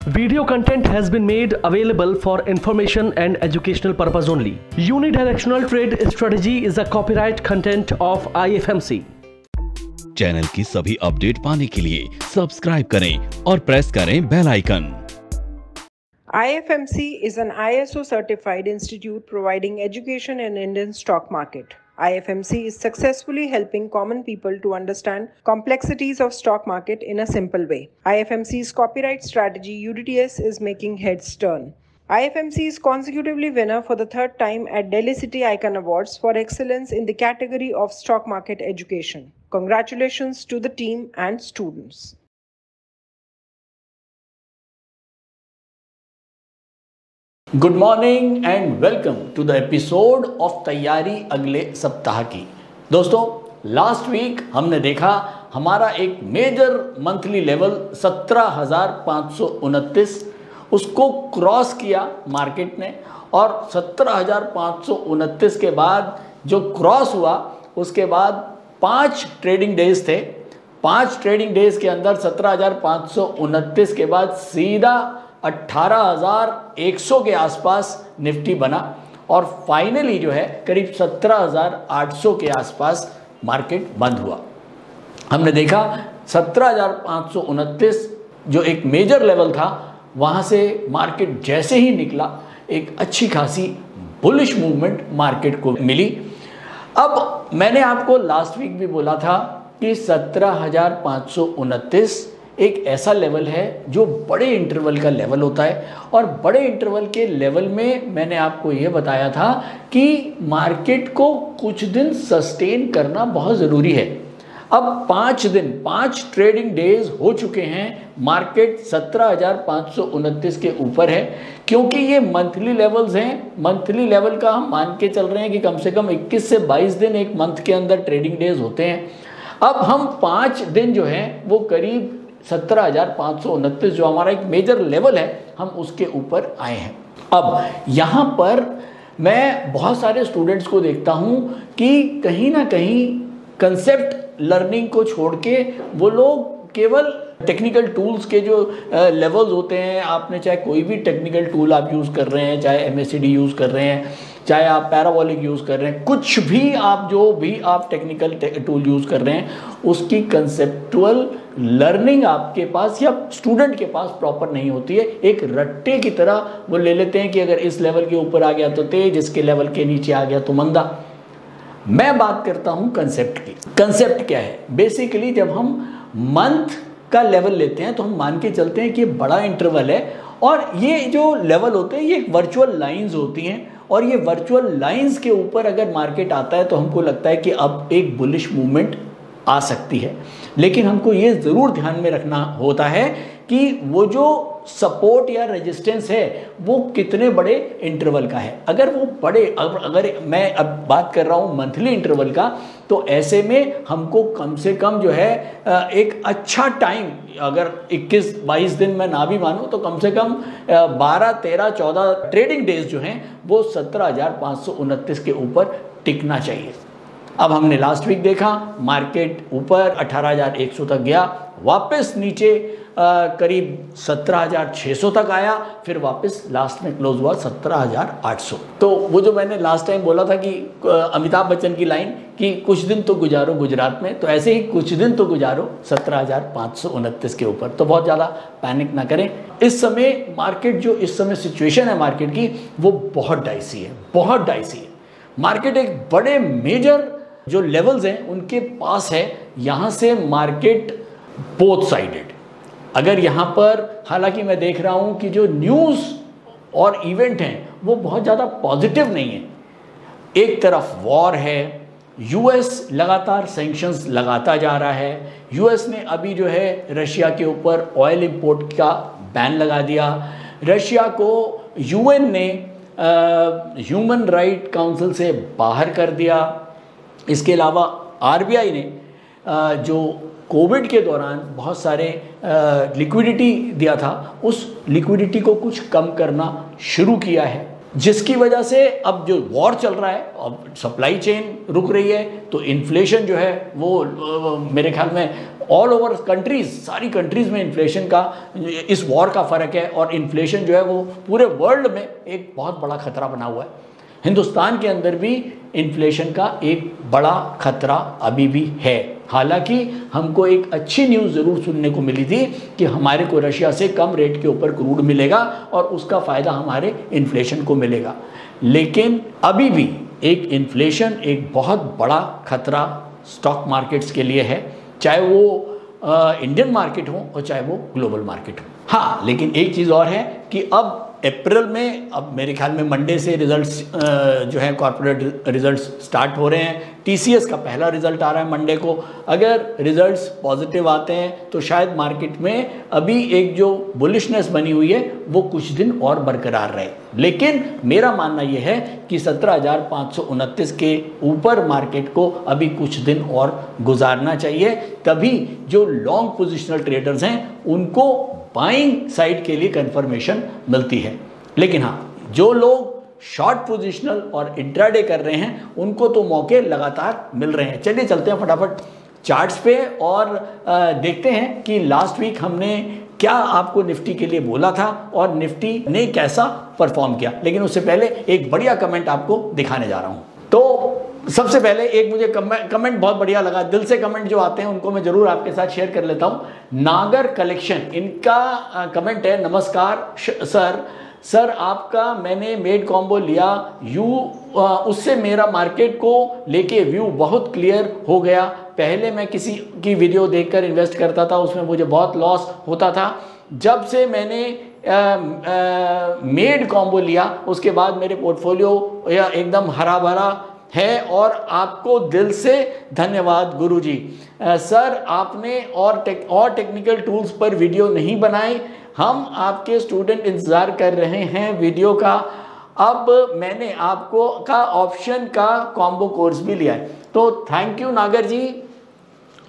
Video content has been made available for information and educational purpose only. Unidirectional trade strategy is a copyright content of IFMC. Channel की सभी update पाने के लिए subscribe करें और press करें bell icon. IFMC is an ISO certified institute providing education in Indian stock market. IFMC is successfully helping common people to understand complexities of stock market in a simple way. IFMC's copyright strategy UDTS is making heads turn. IFMC is consecutively winner for the third time at Delhi City Icon Awards for excellence in the category of stock market education. Congratulations to the team and students. Good morning and welcome to the episode of तैयारी अगले सप्ताह की। दोस्तों, last week हमने देखा हमारा एक major monthly level 17,529 उसको क्रॉस किया मार्केट ने, और 17,529 के बाद जो क्रॉस हुआ उसके बाद 5 ट्रेडिंग डेज थे। 5 ट्रेडिंग डेज के अंदर 17,529 के बाद सीधा 18,100 के आसपास निफ्टी बना और फाइनली जो है करीब 17,800 के आसपास मार्केट बंद हुआ। हमने देखा 17,529 जो एक मेजर लेवल था, वहाँ से मार्केट जैसे ही निकला एक अच्छी खासी बुलिश मूवमेंट मार्केट को मिली। अब मैंने आपको लास्ट वीक भी बोला था कि 17,529 एक ऐसा लेवल है जो बड़े इंटरवल का लेवल होता है, और बड़े इंटरवल के लेवल में मैंने आपको ये बताया था कि मार्केट को कुछ दिन सस्टेन करना बहुत ज़रूरी है। अब 5 ट्रेडिंग डेज हो चुके हैं, मार्केट 17,529 के ऊपर है, क्योंकि ये मंथली लेवल्स हैं। मंथली लेवल का हम मान के चल रहे हैं कि कम से कम 21 से 22 दिन एक मंथ के अंदर ट्रेडिंग डेज होते हैं। अब हम 5 दिन जो हैं वो करीब 17,529 जो हमारा एक मेजर लेवल है, हम उसके ऊपर आए हैं। अब यहाँ पर मैं बहुत सारे स्टूडेंट्स को देखता हूँ कि कहीं ना कहीं कंसेप्ट लर्निंग को छोड़ के वो लोग केवल टेक्निकल टूल्स के जो लेवल्स होते हैं, आपने चाहे कोई भी टेक्निकल टूल आप यूज़ कर रहे हैं, चाहे MACD यूज़ कर रहे हैं, चाहे आप पैराबोलिक यूज़ कर रहे हैं, कुछ भी आप जो भी आप टेक्निकल टूल यूज़ कर रहे हैं, उसकी कंसेप्चुअल लर्निंग आपके पास या स्टूडेंट के पास प्रॉपर नहीं होती है। एक रट्टे की तरह वो ले लेते हैं कि अगर इस लेवल के ऊपर आ गया तो तेज, इसके लेवल के नीचे आ गया तो मंदा। मैं बात करता हूं कंसेप्ट की। कंसेप्ट क्या है? बेसिकली जब हम मंथ का लेवल लेते हैं तो हम मान के चलते हैं कि बड़ा इंटरवल है, और ये जो लेवल होते हैं ये एक वर्चुअल लाइंस होती हैं, और ये वर्चुअल लाइंस के ऊपर अगर मार्केट आता है तो हमको लगता है कि अब एक बुलिश मूवमेंट आ सकती है। लेकिन हमको ये ज़रूर ध्यान में रखना होता है कि वो जो सपोर्ट या रेजिस्टेंस है वो कितने बड़े इंटरवल का है। अगर वो बड़े, अगर मैं अब बात कर रहा हूँ मंथली इंटरवल का, तो ऐसे में हमको कम से कम जो है एक अच्छा टाइम, अगर 21-22 दिन मैं ना भी मानूँ तो कम से कम 12, 13, 14 ट्रेडिंग डेज जो हैं वो 17,529 के ऊपर टिकना चाहिए। अब हमने लास्ट वीक देखा मार्केट ऊपर 18,100 तक गया, वापस नीचे करीब 17,600 तक आया, फिर वापस लास्ट में क्लोज हुआ 17,800। तो वो जो मैंने लास्ट टाइम बोला था कि अमिताभ बच्चन की लाइन कि कुछ दिन तो गुजारो गुजरात में, तो ऐसे ही कुछ दिन तो गुजारो 17,529 के ऊपर। तो बहुत ज़्यादा पैनिक ना करें। इस समय मार्केट, जो इस समय सिचुएशन है मार्केट की, वो बहुत डाइसी है, बहुत डाइसी है। मार्केट एक बड़े मेजर जो लेवल्स हैं उनके पास है। यहाँ से मार्केट बोथ साइडेड, अगर यहाँ पर, हालांकि मैं देख रहा हूँ कि जो न्यूज़ और इवेंट हैं वो बहुत ज़्यादा पॉजिटिव नहीं है। एक तरफ वॉर है, यूएस लगातार सैंक्शंस लगाता जा रहा है। यूएस ने अभी जो है रशिया के ऊपर ऑयल इंपोर्ट का बैन लगा दिया। रशिया को यूएन ने ह्यूमन राइट काउंसिल से बाहर कर दिया। इसके अलावा आरबीआई ने जो कोविड के दौरान बहुत सारे लिक्विडिटी दिया था, उस लिक्विडिटी को कुछ कम करना शुरू किया है। जिसकी वजह से अब जो वॉर चल रहा है, अब सप्लाई चेन रुक रही है, तो इन्फ्लेशन जो है वो मेरे ख्याल में ऑल ओवर कंट्रीज, सारी कंट्रीज में इन्फ्लेशन का, इस वॉर का फ़र्क है, और इन्फ्लेशन जो है वो पूरे वर्ल्ड में एक बहुत बड़ा खतरा बना हुआ है। हिंदुस्तान के अंदर भी इन्फ्लेशन का एक बड़ा खतरा अभी भी है। हालांकि हमको एक अच्छी न्यूज़ ज़रूर सुनने को मिली थी कि हमारे को रशिया से कम रेट के ऊपर क्रूड मिलेगा और उसका फ़ायदा हमारे इन्फ्लेशन को मिलेगा, लेकिन अभी भी एक इन्फ्लेशन एक बहुत बड़ा खतरा स्टॉक मार्केट्स के लिए है, चाहे वो इंडियन मार्केट हो और चाहे वो ग्लोबल मार्केट हो। हाँ, लेकिन एक चीज़ और है कि अब अप्रैल में, अब मेरे ख्याल में मंडे से रिजल्ट्स जो है कॉर्पोरेट रिजल्ट्स स्टार्ट हो रहे हैं। टीसीएस का पहला रिजल्ट आ रहा है मंडे को। अगर रिजल्ट्स पॉजिटिव आते हैं तो शायद मार्केट में अभी एक जो बुलिशनेस बनी हुई है वो कुछ दिन और बरकरार रहे, लेकिन मेरा मानना यह है कि 17,529 के ऊपर मार्केट को अभी कुछ दिन और गुजारना चाहिए, तभी जो लॉन्ग पोजिशनल ट्रेडर्स हैं उनको बाइंग साइड के लिए कंफर्मेशन मिलती है। लेकिन हाँ, जो लोग शॉर्ट पोजिशनल और इंट्राडे कर रहे हैं उनको तो मौके लगातार मिल रहे हैं। चलिए चलते हैं फटाफट चार्ट्स पे और देखते हैं कि लास्ट वीक हमने क्या आपको निफ्टी के लिए बोला था और निफ्टी ने कैसा परफॉर्म किया। लेकिन उससे पहले एक बढ़िया कमेंट आपको दिखाने जा रहा हूं। तो सबसे पहले एक मुझे कमेंट बहुत बढ़िया लगा, दिल से कमेंट जो आते हैं उनको मैं जरूर आपके साथ शेयर कर लेता हूं। नागर कलेक्शन, इनका कमेंट है, नमस्कार सर आपका मैंने मेड कॉम्बो लिया उससे मेरा मार्केट को लेके व्यू बहुत क्लियर हो गया। पहले मैं किसी की वीडियो देखकर इन्वेस्ट करता था, उसमें मुझे बहुत लॉस होता था। जब से मैंने मेड कॉम्बो लिया उसके बाद मेरे पोर्टफोलियो एकदम हरा भरा है और आपको दिल से धन्यवाद गुरुजी। सर आपने और टेक्निकल टूल्स पर वीडियो नहीं बनाई, हम आपके स्टूडेंट इंतज़ार कर रहे हैं वीडियो का। अब मैंने आपको का ऑप्शन का कॉम्बो कोर्स भी लिया है। तो थैंक यू नागर जी,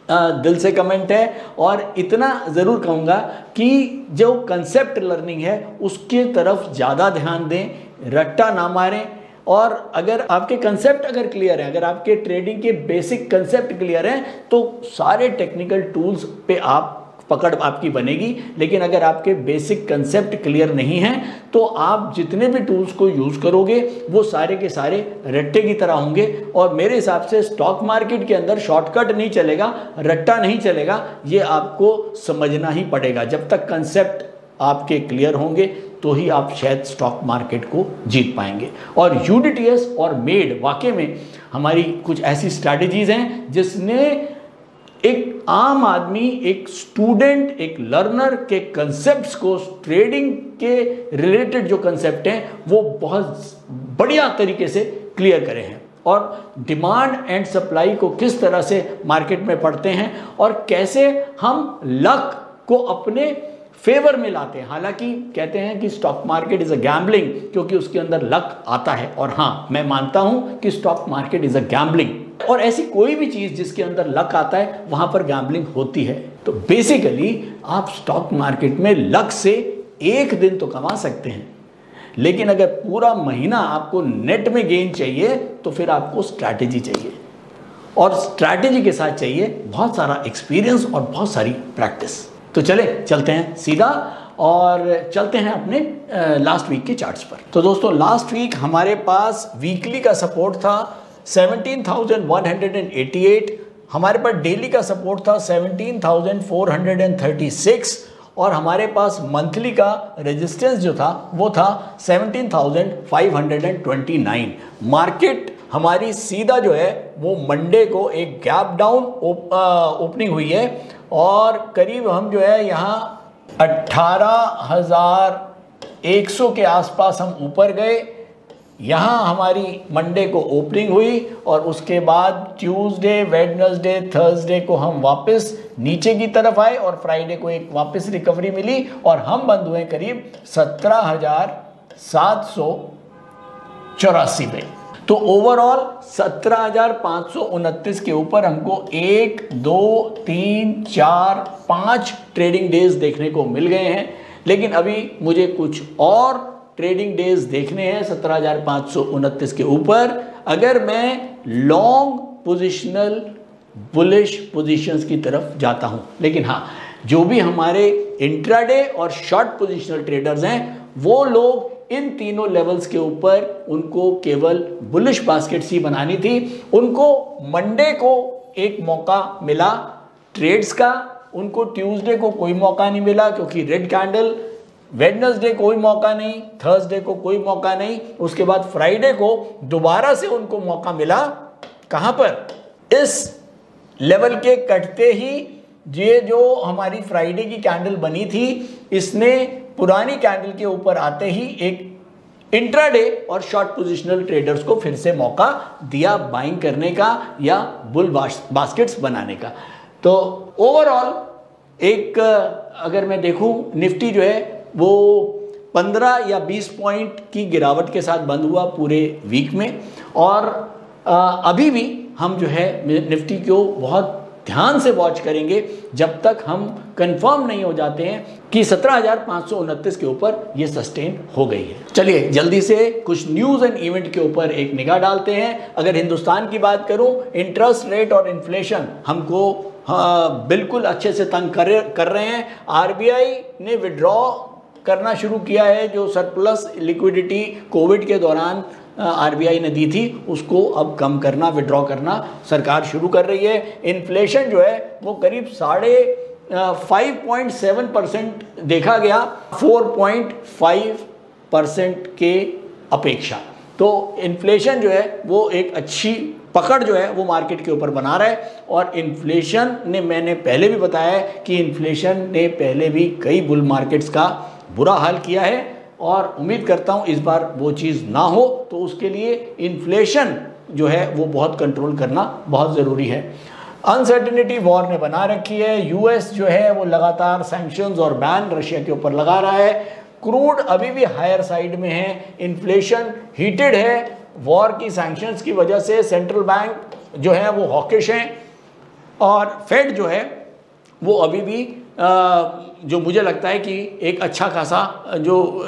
दिल से कमेंट है। और इतना ज़रूर कहूँगा कि जो कंसेप्ट लर्निंग है उसके तरफ ज़्यादा ध्यान दें, रट्टा ना मारें। और अगर आपके कंसेप्ट अगर क्लियर है, अगर आपके ट्रेडिंग के बेसिक कंसेप्ट क्लियर हैं तो सारे टेक्निकल टूल्स पे आप पकड़ आपकी बनेगी। लेकिन अगर आपके बेसिक कंसेप्ट क्लियर नहीं हैं तो आप जितने भी टूल्स को यूज़ करोगे वो सारे के सारे रट्टे की तरह होंगे। और मेरे हिसाब से स्टॉक मार्केट के अंदर शॉर्टकट नहीं चलेगा, रट्टा नहीं चलेगा, ये आपको समझना ही पड़ेगा। जब तक कंसेप्ट आपके क्लियर होंगे तो ही आप शायद स्टॉक मार्केट को जीत पाएंगे। और यूडीटीएस और मेड वाकई में हमारी कुछ ऐसी स्ट्रैटेजीज हैं जिसने एक आम आदमी, एक स्टूडेंट, एक लर्नर के कंसेप्ट्स को, ट्रेडिंग के रिलेटेड जो कंसेप्ट हैं वो बहुत बढ़िया तरीके से क्लियर करे हैं। और डिमांड एंड सप्लाई को किस तरह से मार्केट में पढ़ते हैं और कैसे हम लक को अपने फेवर में लाते हैं। हालांकि कहते हैं कि stock market is a gambling क्योंकि उसके अंदर लक आता है, और हाँ मैं मानता हूं कि stock market is a gambling, और ऐसी कोई भी चीज जिसके अंदर लक आता है वहां पर गैम्बलिंग होती है। तो बेसिकली आप स्टॉक मार्केट में लक से एक दिन तो कमा सकते हैं, लेकिन अगर पूरा महीना आपको नेट में गेन चाहिए तो फिर आपको स्ट्रैटेजी चाहिए, और स्ट्रैटेजी के साथ चाहिए बहुत सारा एक्सपीरियंस और बहुत सारी प्रैक्टिस। तो चलते हैं सीधा और चलते हैं अपने लास्ट वीक के चार्ट्स पर। तो दोस्तों लास्ट वीक हमारे पास वीकली का सपोर्ट था 17,188, हमारे पास डेली का सपोर्ट था 17,436 और हमारे पास मंथली का रेजिस्टेंस जो था वो था 17,529। मार्केट हमारी सीधा जो है वो मंडे को एक गैप डाउन ओपनिंग हुई है और करीब हम जो है यहाँ 18,100 के आसपास हम ऊपर गए। यहाँ हमारी मंडे को ओपनिंग हुई और उसके बाद ट्यूसडे, वेडनेसडे, थर्सडे को हम वापस नीचे की तरफ आए और फ्राइडे को एक वापस रिकवरी मिली और हम बंद हुए करीब 17,784 पे। तो ओवरऑल 17,529 के ऊपर हमको 1, 2, 3, 4, 5 ट्रेडिंग डेज देखने को मिल गए हैं। लेकिन अभी मुझे कुछ और ट्रेडिंग डेज देखने हैं 17,529 के ऊपर। अगर मैं लॉन्ग पोजिशनल बुलिश पोजीशंस की तरफ जाता हूं, लेकिन हाँ, जो भी हमारे इंट्राडे और शॉर्ट पोजिशनल ट्रेडर्स हैं वो लोग इन तीनों लेवल्स के ऊपर उनको केवल बुलिश बास्केट्स ही बनानी थी। उनको मंडे को एक मौका मिला ट्रेड्स का, उनको ट्यूसडे को कोई मौका नहीं मिला क्योंकि रेड कैंडल, वेडनेसडे कोई मौका नहीं, थर्सडे को कोई मौका नहीं, उसके बाद फ्राइडे को दोबारा से उनको मौका मिला। कहां पर? इस लेवल के कटते ही ये जो हमारी फ्राइडे की कैंडल बनी थी, इसने पुरानी कैंडल के ऊपर आते ही एक इंट्राडे और शॉर्ट पोजिशनल ट्रेडर्स को फिर से मौका दिया बाइंग करने का या बुल बास्केट्स बनाने का। तो ओवरऑल एक अगर मैं देखूं, निफ्टी जो है वो 15 या 20 पॉइंट की गिरावट के साथ बंद हुआ पूरे वीक में, और अभी भी हम जो है निफ्टी को बहुत ध्यान से वॉच करेंगे जब तक हम कंफर्म नहीं हो जाते हैं कि 17,529 के ऊपर ये सस्टेन हो गई है। चलिए जल्दी से कुछ न्यूज़ एंड इवेंट के ऊपर एक निगाह डालते हैं। अगर हिंदुस्तान की बात करूं, इंटरेस्ट रेट और इन्फ्लेशन हमको बिल्कुल अच्छे से तंग कर रहे हैं। आरबीआई ने विड्रॉ करना शुरू किया है, जो सरप्लस लिक्विडिटी कोविड के दौरान आरबीआई ने दी थी उसको अब कम करना, विड्रॉ करना सरकार शुरू कर रही है। इन्फ्लेशन जो है वो करीब 5.7% देखा गया 4.5% के अपेक्षा। तो इन्फ्लेशन जो है वो एक अच्छी पकड़ जो है वो मार्केट के ऊपर बना रहा है। और इन्फ्लेशन ने, मैंने पहले भी बताया है कि इन्फ्लेशन ने पहले भी कई बुल मार्केट्स का बुरा हाल किया है, और उम्मीद करता हूं इस बार वो चीज़ ना हो। तो उसके लिए इन्फ्लेशन जो है वो बहुत कंट्रोल करना बहुत ज़रूरी है। अनसर्टेनिटी वॉर ने बना रखी है। यूएस जो है वो लगातार सैंक्शंस और बैन रशिया के ऊपर लगा रहा है। क्रूड अभी भी हायर साइड में है, इन्फ्लेशन हीटेड है वॉर की सैंक्शंस की वजह से। सेंट्रल बैंक जो है वो हॉकिश हैं, और फेड जो है वो अभी भी जो मुझे लगता है कि एक अच्छा खासा जो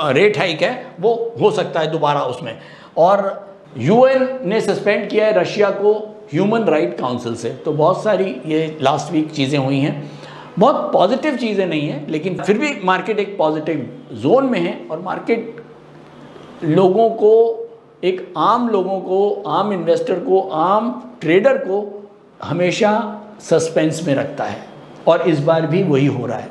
रेट हाइक है वो हो सकता है दोबारा उसमें। और यूएन ने सस्पेंड किया है रशिया को ह्यूमन राइट काउंसिल से। तो बहुत सारी ये लास्ट वीक चीज़ें हुई हैं, बहुत पॉजिटिव चीज़ें नहीं हैं, लेकिन फिर भी मार्केट एक पॉजिटिव जोन में है। और मार्केट लोगों को, एक आम लोगों को, आम इन्वेस्टर को, आम ट्रेडर को हमेशा सस्पेंस में रखता है, और इस बार भी वही हो रहा है।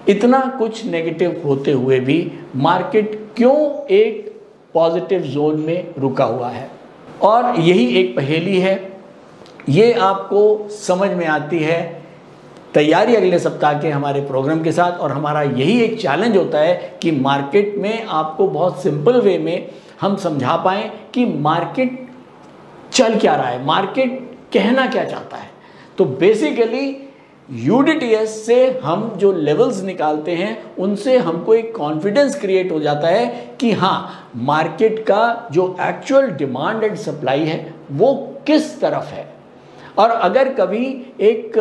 इतना कुछ नेगेटिव होते हुए भी मार्केट क्यों एक पॉजिटिव जोन में रुका हुआ है? और यही एक पहेली है, ये आपको समझ में आती है तैयारी अगले सप्ताह के हमारे प्रोग्राम के साथ। और हमारा यही एक चैलेंज होता है कि मार्केट में आपको बहुत सिंपल वे में हम समझा पाएँ कि मार्केट चल क्या रहा है, मार्केट कहना क्या चाहता है। तो बेसिकली यूडीटीएस से हम जो लेवल्स निकालते हैं उनसे हमको एक कॉन्फिडेंस क्रिएट हो जाता है कि हाँ, मार्केट का जो एक्चुअल डिमांड एंड सप्लाई है वो किस तरफ है। और अगर कभी एक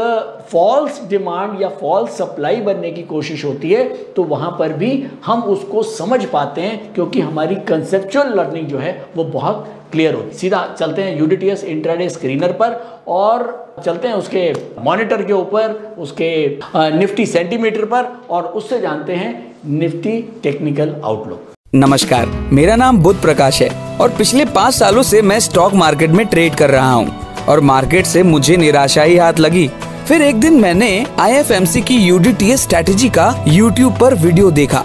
फॉल्स डिमांड या फॉल्स सप्लाई बनने की कोशिश होती है तो वहाँ पर भी हम उसको समझ पाते हैं, क्योंकि हमारी कंसेप्चुअल लर्निंग जो है वो बहुत क्लियर होती है। सीधा चलते हैं यूडीटीएस इंट्राडे स्क्रीनर पर और चलते हैं उसके मॉनिटर के ऊपर, उसके निफ्टी सेंटीमीटर पर, और उससे जानते हैं निफ्टी टेक्निकल आउटलुक। नमस्कार, मेरा नाम बुध प्रकाश है और पिछले 5 सालों से मैं स्टॉक मार्केट में ट्रेड कर रहा हूँ और मार्केट से मुझे निराशा ही हाथ लगी। फिर एक दिन मैंने IFMC की UDTS स्ट्रैटेजी का YouTube पर वीडियो देखा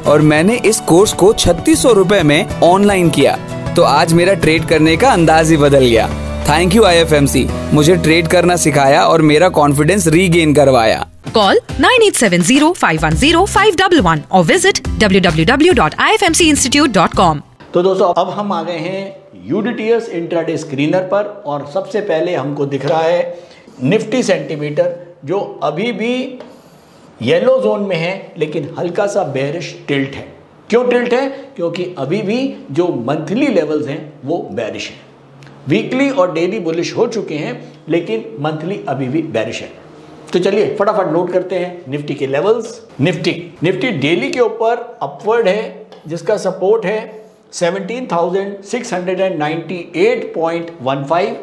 और मैंने इस कोर्स को 3600 रुपए में ऑनलाइन किया, तो आज मेरा ट्रेड करने का अंदाज ही बदल गया। थैंक यू IFMC, मुझे ट्रेड करना सिखाया और मेरा कॉन्फिडेंस रीगेन करवाया। Call 9870510511 or visit www.ifmcinstitute.com। तो दोस्तों अब हम आ गए हैं यूडीटीएस इंट्राडे स्क्रीनर पर और सबसे पहले हमको दिख रहा है निफ्टी सेंटीमीटर, जो अभी भी येलो जोन में है लेकिन हल्का सा बेरिश टिल्ट है। क्यों टिल्ट है? क्योंकि अभी भी जो मंथली लेवल्स हैं वो बेरिश हैं। वीकली और डेली बुलिश हो चुके हैं लेकिन मंथली अभी भी बेरिश है। तो चलिए फटाफट नोट करते हैं निफ्टी के लेवल्स। निफ्टी डेली के ऊपर अपवर्ड है जिसका सपोर्ट है 17,698.15।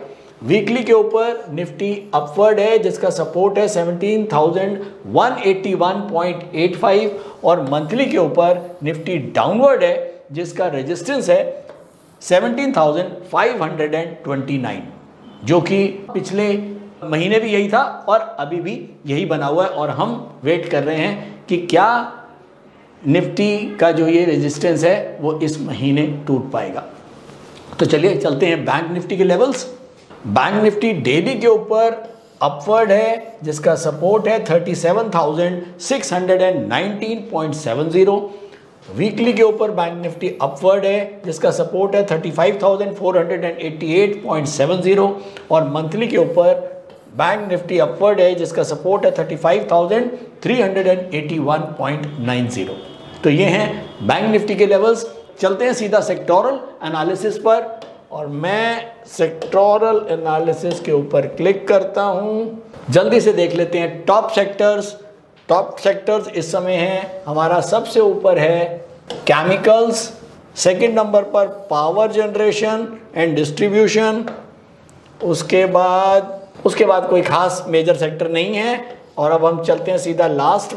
वीकली के ऊपर निफ्टी अपवर्ड है जिसका सपोर्ट है 17,181.85 और मंथली के ऊपर निफ्टी डाउनवर्ड है जिसका रेजिस्टेंस है 17,529, जो कि पिछले महीने भी यही था और अभी भी यही बना हुआ है और हम वेट कर रहे हैं कि क्या निफ्टी का जो ये रेजिस्टेंस है वो इस महीने टूट पाएगा। तो चलिए चलते हैं बैंक निफ्टी के लेवल्स। बैंक निफ्टी डेली के ऊपर अपवर्ड है जिसका सपोर्ट है 37,619.70। वीकली के ऊपर बैंक निफ्टी अपवर्ड है जिसका सपोर्ट है 35,488.70 और मंथली के ऊपर बैंक निफ्टी अपवर्ड है जिसका सपोर्ट है 35,381.90। तो ये हैं बैंक निफ्टी के लेवल्स। चलते हैं सीधा सेक्टोरल एनालिसिस पर और मैं सेक्टोरल एनालिसिस के ऊपर क्लिक करता हूं। जल्दी से देख लेते हैं टॉप सेक्टर्स। टॉप सेक्टर्स इस समय हैं, हमारा सबसे ऊपर है केमिकल्स, सेकंड नंबर पर पावर जनरेशन एंड डिस्ट्रीब्यूशन, उसके बाद कोई खास मेजर सेक्टर नहीं है। और अब हम चलते हैं सीधा लास्ट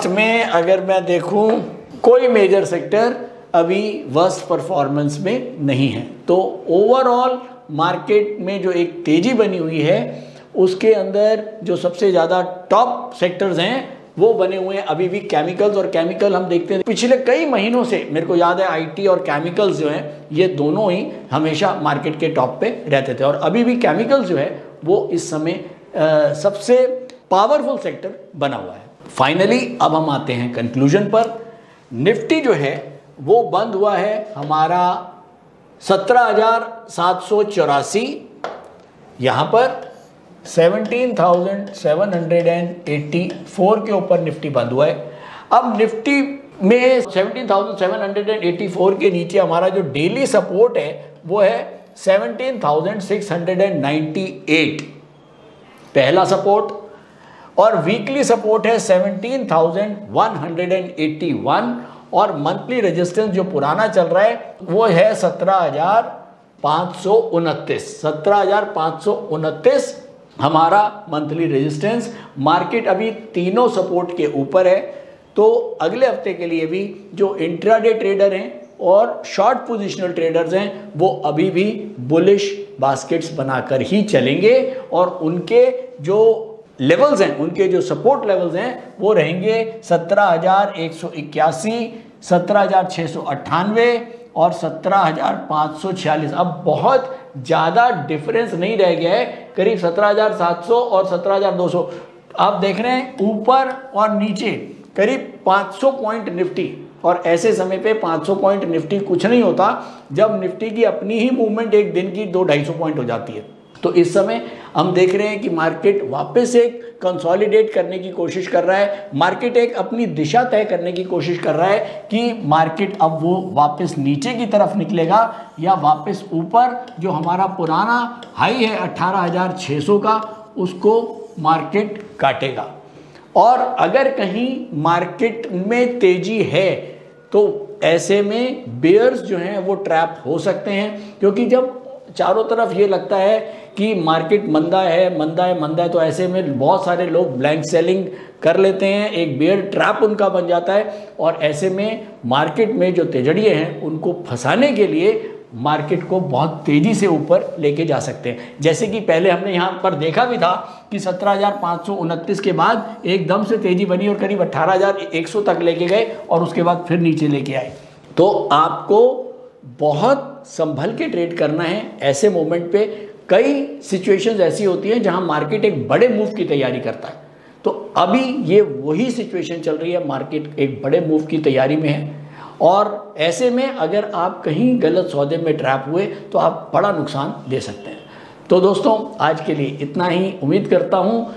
में अगर मैं देखूं कोई मेजर सेक्टर अभी वर्स्ट परफॉर्मेंस में नहीं है। तो ओवरऑल मार्केट में जो एक तेजी बनी हुई है उसके अंदर जो सबसे ज़्यादा टॉप सेक्टर्स हैं वो बने हुए हैं अभी भी केमिकल्स। और केमिकल हम देखते हैं पिछले कई महीनों से, मेरे को याद है आईटी और केमिकल्स जो हैं ये दोनों ही हमेशा मार्केट के टॉप पे रहते थे और अभी भी केमिकल्स जो है वो इस समय सबसे पावरफुल सेक्टर बना हुआ है। फाइनली अब हम आते हैं कंक्लूजन पर। निफ्टी जो है वो बंद हुआ है हमारा 17,784, यहाँ पर 17,784 के ऊपर निफ्टी बंद हुआ है। अब निफ्टी में 17,784 के नीचे हमारा जो डेली सपोर्ट है वो है 17,698 पहला सपोर्ट और वीकली सपोर्ट है 17,181 और मंथली रेजिस्टेंस जो पुराना चल रहा है वो है 17,529 हमारा मंथली रेजिस्टेंस। मार्केट अभी तीनों सपोर्ट के ऊपर है। तो अगले हफ्ते के लिए भी जो इंट्राडे ट्रेडर हैं और शॉर्ट पोजिशनल ट्रेडर्स हैं वो अभी भी बुलिश बास्केट्स बनाकर ही चलेंगे और उनके जो लेवल्स हैं, उनके जो सपोर्ट लेवल्स हैं वो रहेंगे 17,181, 17,698 और 17,546। अब बहुत ज़्यादा डिफरेंस नहीं रह गया है, करीब 17,700 और 17,200 आप देख रहे हैं ऊपर और नीचे करीब 500 पॉइंट निफ्टी। और ऐसे समय पे 500 पॉइंट निफ्टी कुछ नहीं होता जब निफ्टी की अपनी ही मूवमेंट एक दिन की 200-250 पॉइंट हो जाती है। तो इस समय हम देख रहे हैं कि मार्केट वापस एक कंसोलिडेट करने की कोशिश कर रहा है, मार्केट एक अपनी दिशा तय करने की कोशिश कर रहा है कि मार्केट अब वो वापस नीचे की तरफ निकलेगा या वापस ऊपर जो हमारा पुराना हाई है 18,600 का उसको मार्केट काटेगा। और अगर कहीं मार्केट में तेजी है तो ऐसे में बेयर्स जो हैं वो ट्रैप हो सकते हैं, क्योंकि जब चारों तरफ ये लगता है कि मार्केट मंदा है तो ऐसे में बहुत सारे लोग ब्लैंक सेलिंग कर लेते हैं, एक बेयर ट्रैप उनका बन जाता है और ऐसे में मार्केट में जो तेजड़िए हैं उनको फंसाने के लिए मार्केट को बहुत तेज़ी से ऊपर लेके जा सकते हैं। जैसे कि पहले हमने यहाँ पर देखा भी था कि 17,529 के बाद एकदम से तेज़ी बनी और करीब 18,100 तक लेके गए और उसके बाद फिर नीचे लेके आए। तो आपको बहुत संभल के ट्रेड करना है। ऐसे मोमेंट पे कई सिचुएशंस ऐसी होती हैं जहां मार्केट एक बड़े मूव की तैयारी करता है। तो अभी ये वही सिचुएशन चल रही है, मार्केट एक बड़े मूव की तैयारी में है और ऐसे में अगर आप कहीं गलत सौदे में ट्रैप हुए तो आप बड़ा नुकसान दे सकते हैं। तो दोस्तों आज के लिए इतना ही। उम्मीद करता हूँ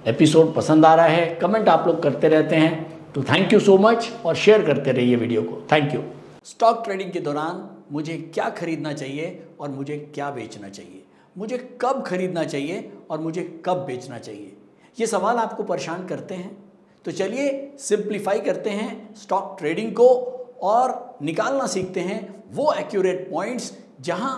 एपिसोड पसंद आ रहा है। कमेंट आप लोग करते रहते हैं तो थैंक यू सो मच और शेयर करते रहिए वीडियो को। Thank you. स्टॉक ट्रेडिंग के दौरान मुझे क्या खरीदना चाहिए और मुझे क्या बेचना चाहिए, मुझे कब खरीदना चाहिए और मुझे कब बेचना चाहिए, ये सवाल आपको परेशान करते हैं। तो चलिए सिंप्लीफाई करते हैं स्टॉक ट्रेडिंग को और निकालना सीखते हैं वो एक्यूरेट पॉइंट्स जहां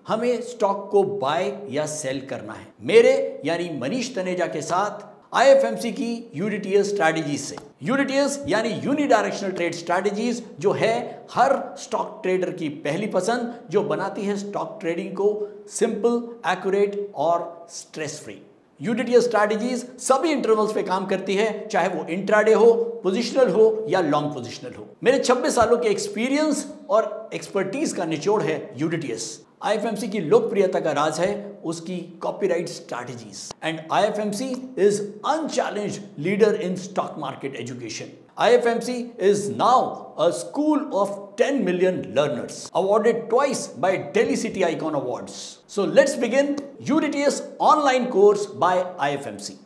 हमें स्टॉक को बाय या सेल करना है, मेरे यानी मनीष तनेजा के साथ IFMC की यूडीटीएस स्ट्रैटेजीज से। यूडीटीएस यानी यूनिडायरेक्शनल ट्रेड स्ट्रैटेजीज, जो है हर स्टॉक ट्रेडर की पहली पसंद, जो बनाती है स्टॉक ट्रेडिंग को सिंपल, एक्यूरेट और स्ट्रेस फ्री। यूडीटीएस स्ट्रैटेजीज सभी इंटरवल्स पे काम करती है, चाहे वो इंट्राडे हो, पोजिशनल हो या लॉन्ग पोजिशनल हो। मेरे 26 सालों के एक्सपीरियंस और एक्सपर्टीज का निचोड़ है यूडीटीएस। IFMC की लोकप्रियता का राज है उसकी copyright strategies, and IFMC is unchallenged leader in stock market education. IFMC is now a school of 10 million learners, awarded twice by Delhi City Icon Awards. So let's begin UDTS online course by IFMC.